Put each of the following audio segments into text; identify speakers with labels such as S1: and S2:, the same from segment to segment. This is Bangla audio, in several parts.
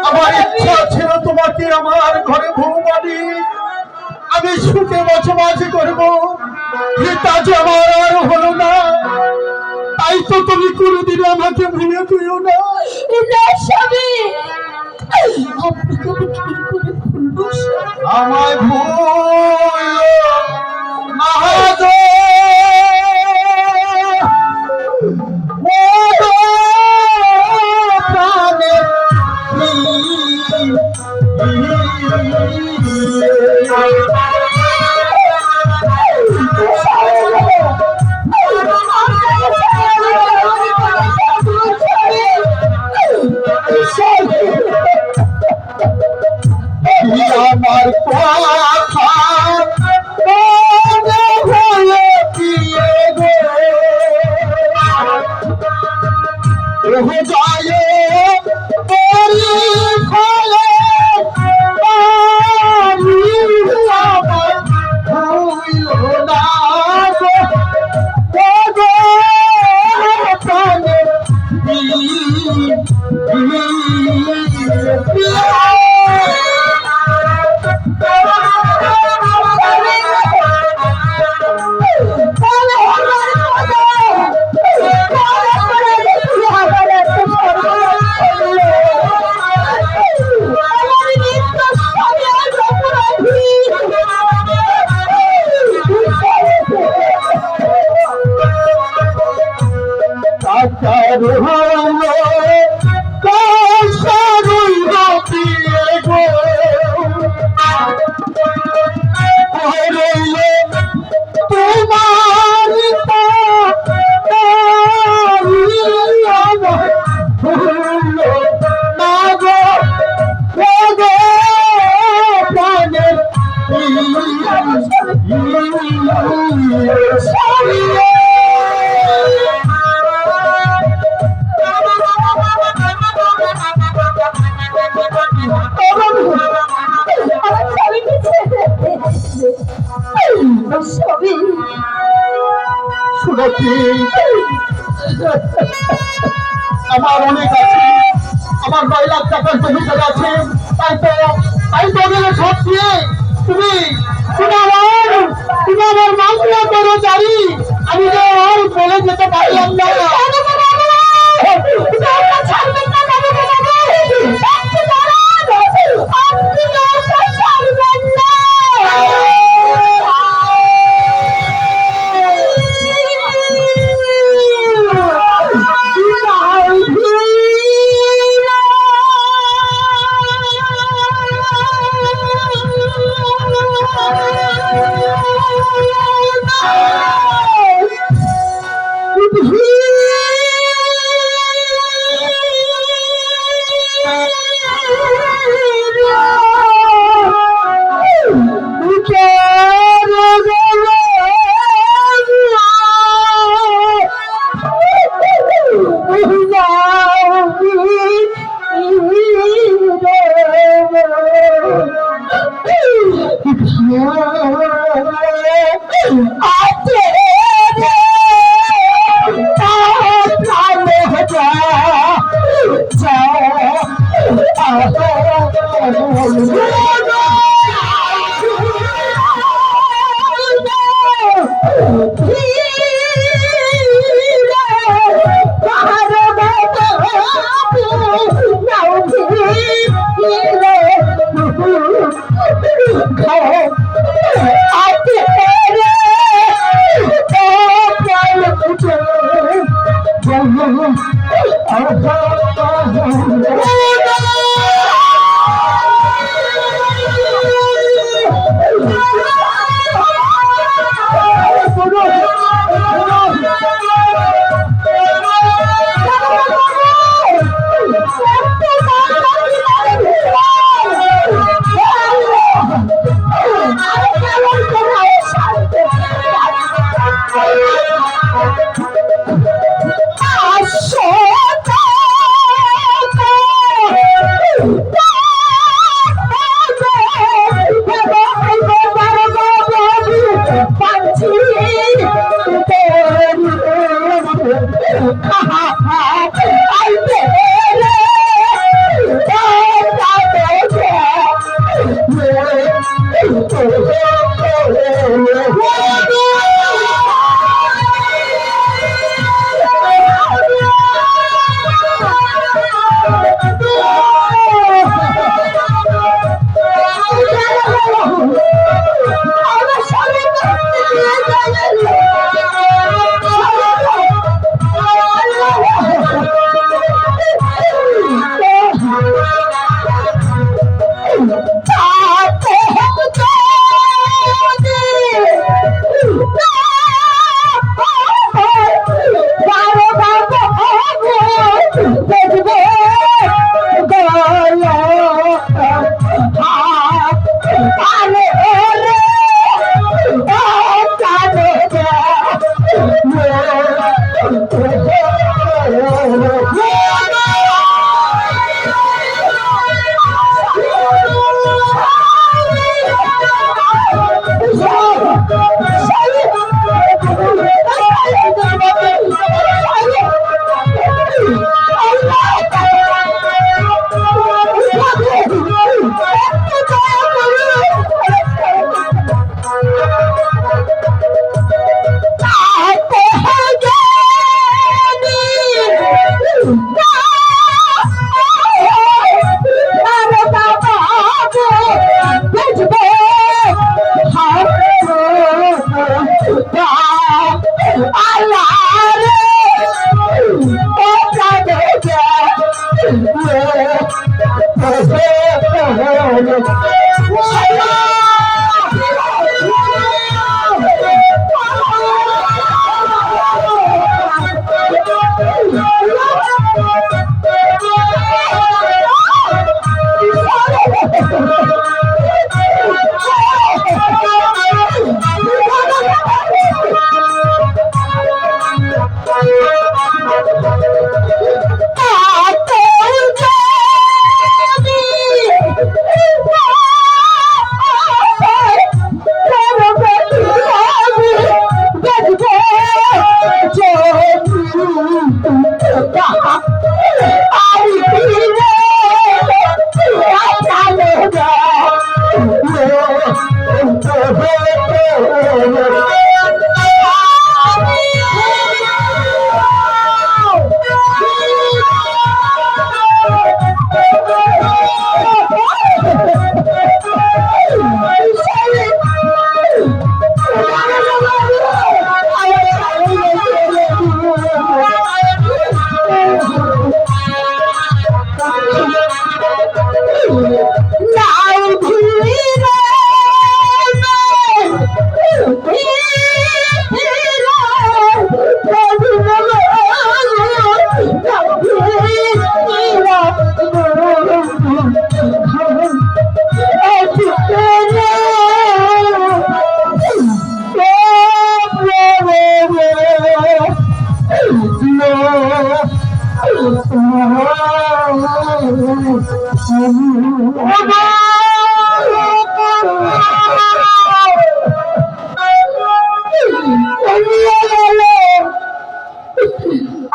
S1: আমার ইচ্ছা ছিল তোমাকে আমার ঘরে বউ বানি আমি সুখে বসবাস করবো, তা যে আমার আর হলো না। তাই তো তুমি কোনোদিন আমাকে ভেঙে দিও না।
S2: স্বামী, আপনাকে আমি কি করে ভুলবো?
S1: আমায় ভুল না গো। আমার কথা হয়ে গিয়ে গো যায় ফলে হইল না গো প্রাণে আমার অনেক আছে, আমার 9 লাখ টাকার জমিদার আছে। তাই তো সব দিয়ে তুমি আমার মামলা করো জানি। আমি তো আর বলে যেতে পারলাম না।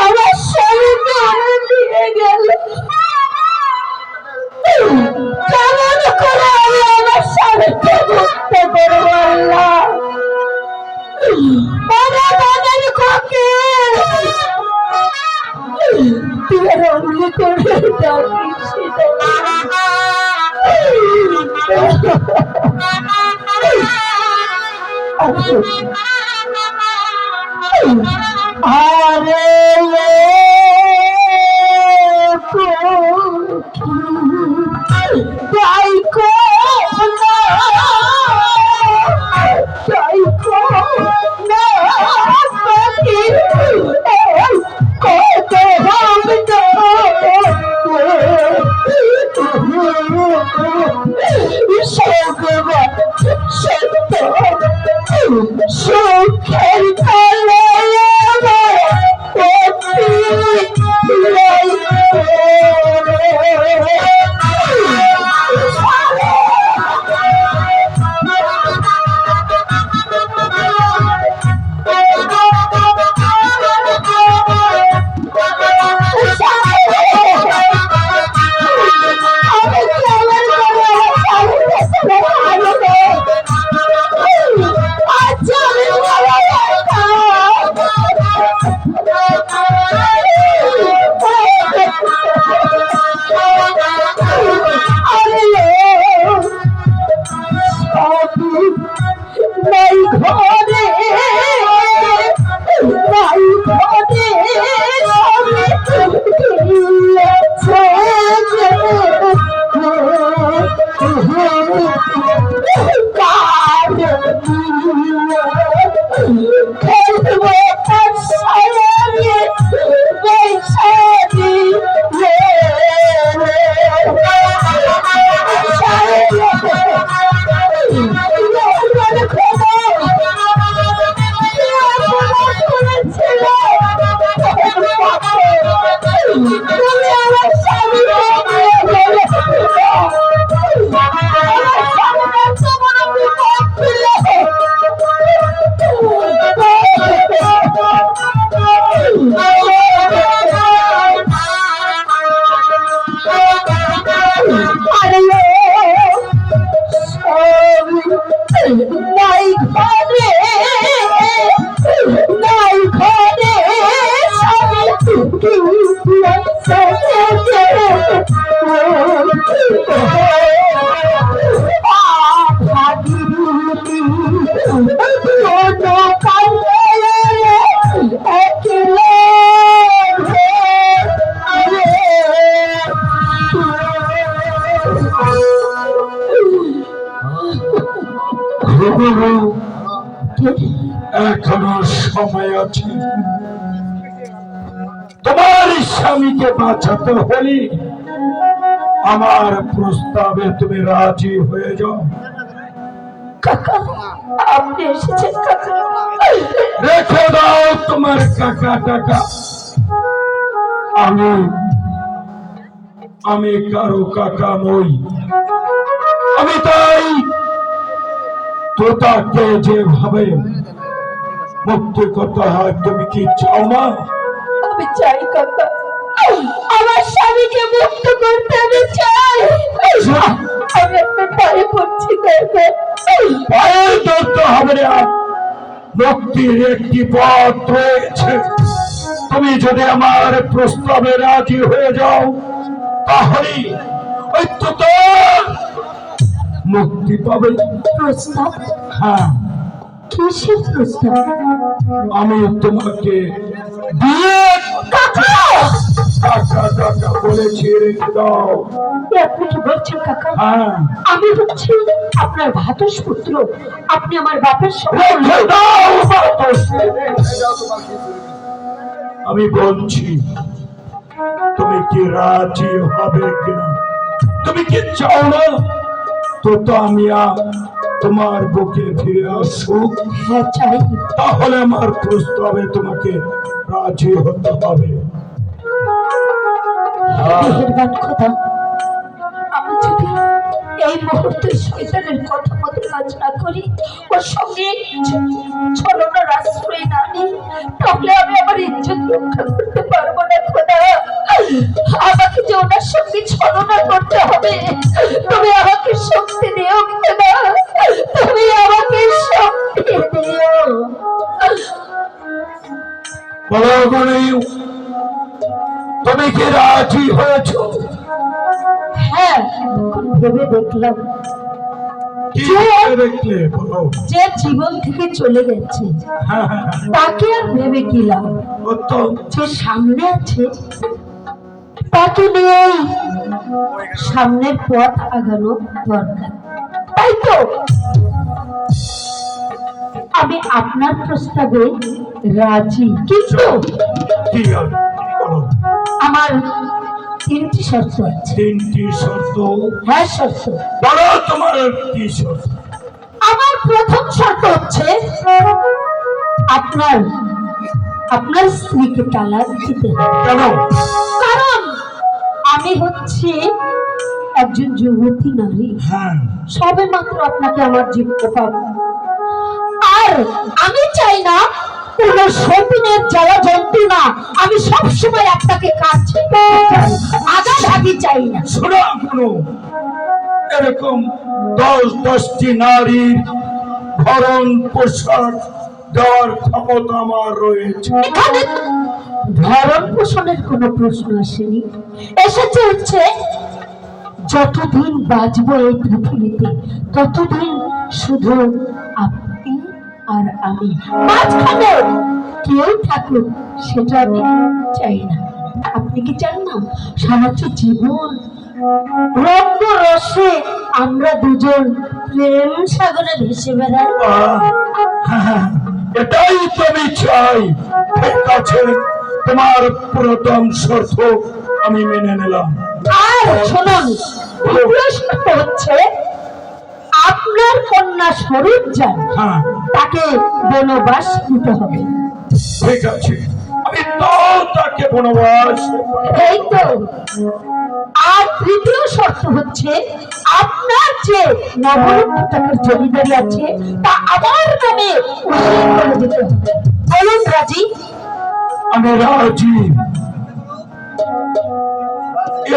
S2: আমার স্বামীকে নিয়ে গেল। কেমন করে আমি আমার স্বামীকে মুক্ত করবো আল্লাহ? মনের কাকে তুই রঙলি করে আরে যাইকো না যাইকো না পাখি কত ভাব সুখের তলে আমার
S1: প্রভু, এখনো সময় আছে। তোমার স্বামীকে বাঁচাতে হলে আমার প্রস্তাবে তুমি রাজি হয়ে যাও।
S2: কাকা, আপনি এসেছেন কাকা।
S1: রেখে দাও তোমার কাকা টাকা। আমি কারো কাকা নই। আমি তাই তোতাকে যেভাবে মুক্তি করতে হয়, তুমি কি চাও না?
S2: আমি চাই কাকা, আমার স্বামীকে মুক্ত করতে আমি চাই। আমি আপনার পায়ে পড়ছি কাকা।
S1: পায়ে ধরতে হবে না, মুক্তির একটি পথ রয়েছে। তুমি যদি আমার প্রস্তাবে রাজি হয়ে যাও, তাহলে ওই তোতা মুক্তি পাবে।
S2: প্রস্তাব?
S1: হ্যাঁ,
S2: কিসের প্রস্তাব?
S1: আমি তোমাকে দিয়ে
S2: কাকা!
S1: টাকা টাকা বলেছি, রেখে দাও।
S2: আপনি কি বলছেন কাকা?
S1: হ্যাঁ,
S2: আমি হচ্ছি আপনার ভ্রাতুষ্পুত্র। আপনি আমার বাপের সঙ্গে।
S1: রেখে দাও বাতাস। আমি বলছি, তুমি কি রাজি হবে কিনা? তুমি কি চাও না তো আমি তোমার বুকে ফিরে আসুক?
S2: হ্যাঁ, চাই।
S1: তাহলে আমার প্রস্তাবে তোমাকে রাজি হতে হবে।
S2: মেহেরবান খোদা, আমি যদি এই মুহূর্তে শয়তানের কথা মতো কাজ না করি, ওর সঙ্গে ছলনার আশ্রয় না নিই, তাহলে আমি আমার ইজ্জত রক্ষা করতে পারবো না খোদা। আমাকে যে ওনার সঙ্গে ছলনা করতে হবে, তুমি আমাকে শক্তি দিও খোদা, তুমি আমাকে শক্তি দিও।
S1: বলো বলি, তুমি কি রাজি হয়েছ?
S2: হ্যাঁ, এখন ভেবে দেখলাম
S1: কি দেখলে বলো?
S2: যে জীবন থেকে চলে গেছে
S1: হ্যাঁ, হ্যাঁ,
S2: তাকে আর ভেবে কি লাভ?
S1: তো
S2: যে সামনে আছে তাকে নিয়েই সামনের পথ আগানো দরকার, তাই তো? আমি আপনার প্রস্তাবে রাজি, কিন্তু
S1: কি আর বলো?
S2: আমার 3টি শর্ত আছে।
S1: 3টি শর্ত?
S2: হ্যাঁ, শর্ত।
S1: বলো তোমার কি শর্ত?
S2: আমার প্রথম শর্ত হচ্ছে আপনার স্ত্রীকে তালাক দিতে হবে।
S1: কেন?
S2: কারণ আমি হচ্ছি একজন যুবতী নারী,
S1: হ্যাঁ,
S2: সবে মাত্র আপনাকে আমার জীবতে পাবো, আর আমি চাই না কোন সতীনের জ্বালা যন্ত্রণা আমি সবসময় আপনাকে কাছে আগাভাগি চাই না।
S1: শোনো, কোনো এরকম 10টি নারীর ভরণ পোষণ দেওয়ার ক্ষমতা আমার রয়েছে।
S2: এখানে ভরণ পোষণের কোনো প্রশ্ন আসেনি, এসেছে হচ্ছে যতদিন বাঁচবো এই পৃথিবীতে ততদিন শুধু আপনি আর আমি, মাঝখানে কেউ থাকুক সেটা আমি চাই না। আপনি কি চান না সারাচ্ছ জীবন রঙ্গ রসে আমরা দুজন প্রেম সাগরে ভেসে বেড়াই?
S1: হ্যাঁ, এটাই তুমি চাই। ঠিক আছে, তোমার প্রথম শর্ত আমি মেনে নিলাম।
S2: আর শুনুন, প্রশ্ন হচ্ছে আপনার কন্যা স্বরূপ যান,
S1: হ্যাঁ,
S2: তাকে বনবাস দিতে হবে।
S1: ঠিক আছে, আমি তাও তাকে বনবাস।
S2: এই তো। আর 3য় শর্ত হচ্ছে আপনার যে 9 লক্ষ টাকার জমিদারি আছে তা আমার নামে উল্লেখ করে দিতে হবে। বলুন রাজি?
S1: আমি রাজি।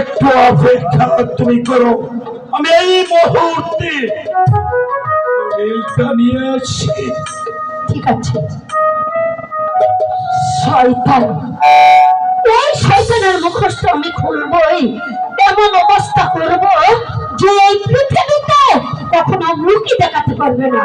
S1: একটু অপেক্ষা তুমি করো, আমি এই মুহূর্তে দলিলটা নিয়ে আসছি।
S2: ঠিক আছে। শয়তান, এই শয়তানের মুখোশ আমি খুলবই, এমন অবস্থা করব যে এই পৃথিবীতে কখনো মুখই দেখাতে পারবে না।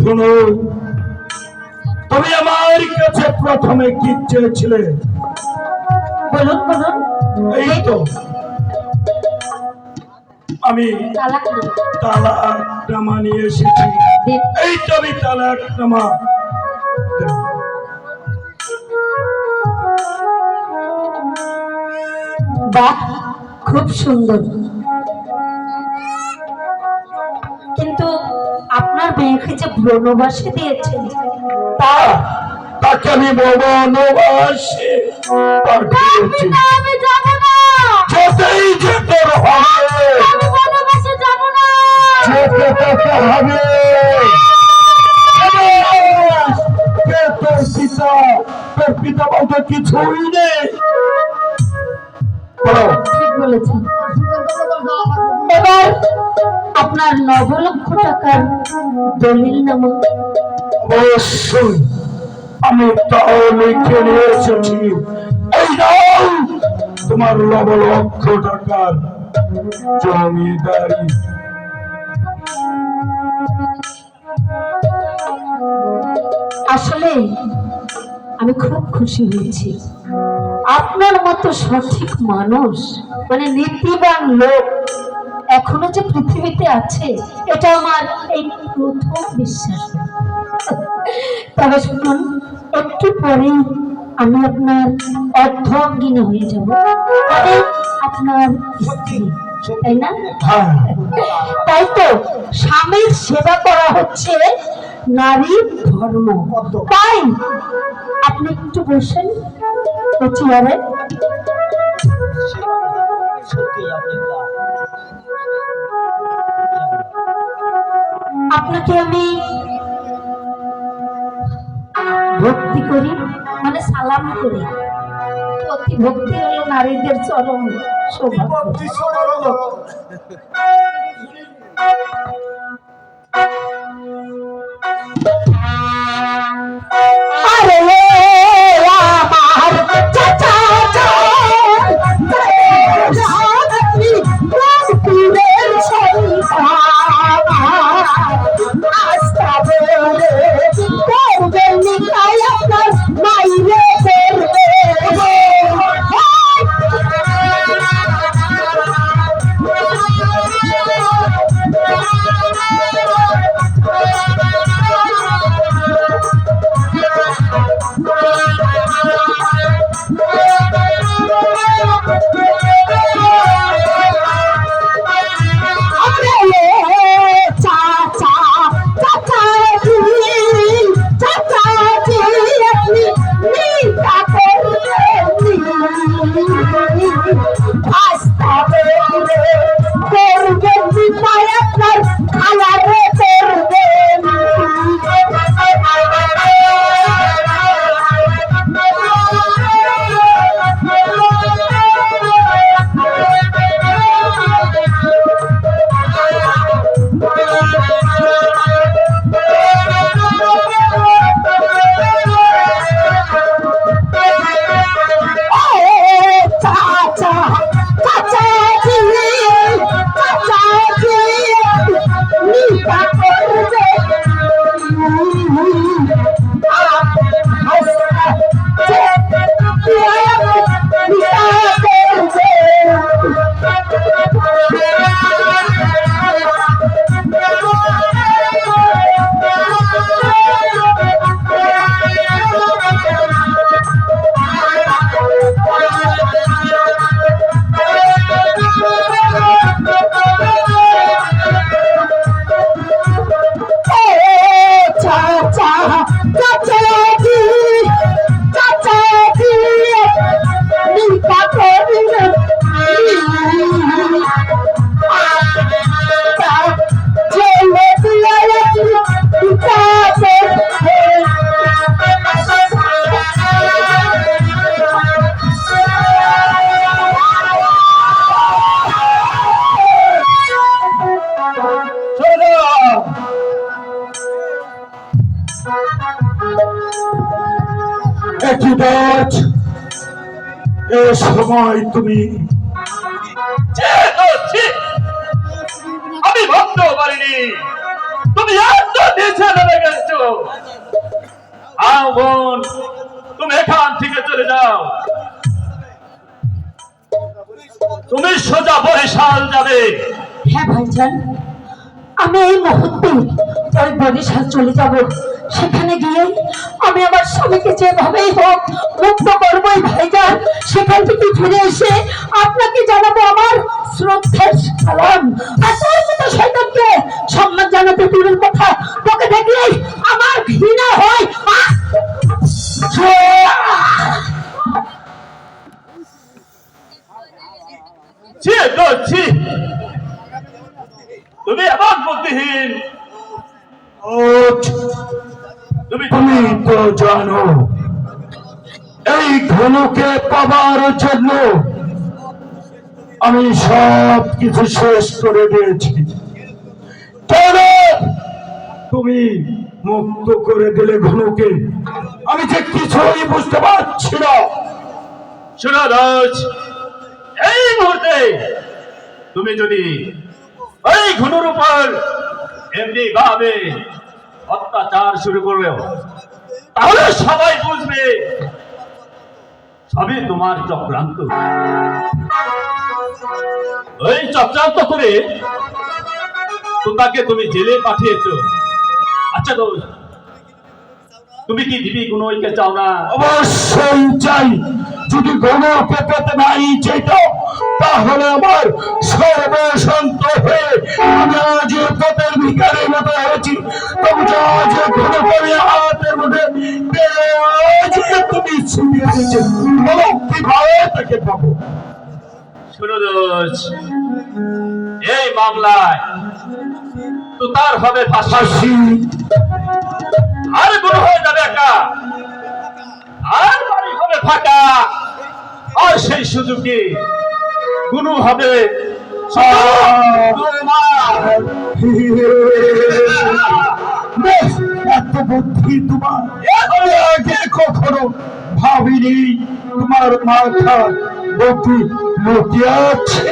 S1: শোনো, তুমি আমার কাছে প্রথমে কি চেয়েছিলে?
S2: বলুন বলুন।
S1: এই তো আমি
S2: তালাক না।
S1: তালাকনামা নিয়ে এসেছি।
S2: দিন।
S1: এই তো আমি তালাকনামা।
S2: বাহ, খুব সুন্দর। কিন্তু আপনার মেয়েকে যে বনবাসে দিয়েছেন
S1: তাকে আমি বনবাসে পাঠিয়েছি।
S2: আমি যাব না,
S1: যেতেই যেতে হবে,
S2: আমি বনবাসে যাব না।
S1: যেতে যেতে হবে। কে তোর পিতা? তোর পিতা বলতে কিছুই নেই। বলো।
S2: ঠিক বলেছেন। এবার আপনার 9 লক্ষ টাকার দলিল নামা।
S1: অবশ্যই আমি তাও লিখে নিয়ে এসেছি। এই নাও তোমার 9 লক্ষ টাকার জমিদারি।
S2: আসলে আমি খুব খুশি হয়েছি। আপনার মতো সঠিক মানুষ, মানে নীতিবান লোক এখনো যে পৃথিবীতে আছে, এটা আমার এই প্রথম বিশ্বাস। তবে শুনুন, একটু পরে আমি আপনার অর্ধাঙ্গিনী হয়ে যাব, মানে আপনার স্ত্রী, তাই না?
S1: হ্যাঁ,
S2: তাই তো স্বামীর সেবা করা হচ্ছে নারীর ধর্ম। তাই আপনি একটু বসেন চেয়ারে। আপনাকে আমি ভক্তি করি, মানে সালাম করি। অতি ভক্তি হলো নারীদের চরম সৌভাগ্য। আরে আমার চাচা আপনি রামপুরের আস্থা বলে করবেন তাই আপনার মাইরে করবে।
S1: এ সময় তুমি
S3: আমি ভাবতেও পারিনি তুমি এত নিচে নেমে গেছো। আও বোন, তুমি এখান থেকে চলে যাও। তুমি সোজা বরিশাল যাবে।
S2: হ্যাঁ ভাইজান, আমি এই মুহূর্তে ওই বরিশাল চলে যাব। সেখানে গিয়ে আমি আমার স্বামীকে যেভাবেই হোক মুক্ত করবোই ভাইজান। সেখান থেকে ফিরে এসে আপনাকে জানাবো আমার শ্রদ্ধার সালাম। আর তোর মতো শয়তানকে সম্মান জানাতে দূরের কথা, তোকে দেখলেই আমার ঘৃণা হয়।
S3: ছি গো ছি, তুমি এমন বুদ্ধিহীন। তুমি
S1: তুমি তো জানো এই ঘনকে পাবার জন্য আমি সব কিছু শেষ করে দিয়েছি। কেন তুমি মুক্ত করে দিলে ঘনকে? আমি যে কিছুই বুঝতে পারছি না।
S3: শোনো রোজ, এই মুহূর্তে তুমি যদি ওই ঘুনুর উপর এমনি ভাবে অত্যাচার শুরু করবে, তাহলে সবাই বুঝবে সবই তোমার চক্রান্ত। ওই চক্রান্ত করে তো তাকে তুমি জেলে পাঠিয়েছ। আচ্ছা দোষ, তুমি কি দিবি গুণকে চাও না?
S1: অবশ্যই চাই। যদি গণকে পেতে নাই যেত, তাহলে আমার সর্বশান্ত হয়ে আমি আজ পথের ভিখারির মতো হয়েছি। তবে আজ ঘন করে হাতের মধ্যে আজ তুমি ছিনিয়ে দিয়েছে, বলো কিভাবে তাকে পাবো?
S3: শুনো দোষ, এই মামলায় তো তার হবে ফাঁসি, আর গুণ হয়ে যাবে একা, আর বাড়ি হবে ফাঁকা। আর সেই সুযোগে গুণ হবে
S1: এত বুদ্ধি তোমার, আগে কখনো ভাবিনি তোমার মাথা বুদ্ধি লুকিয়ে আছে।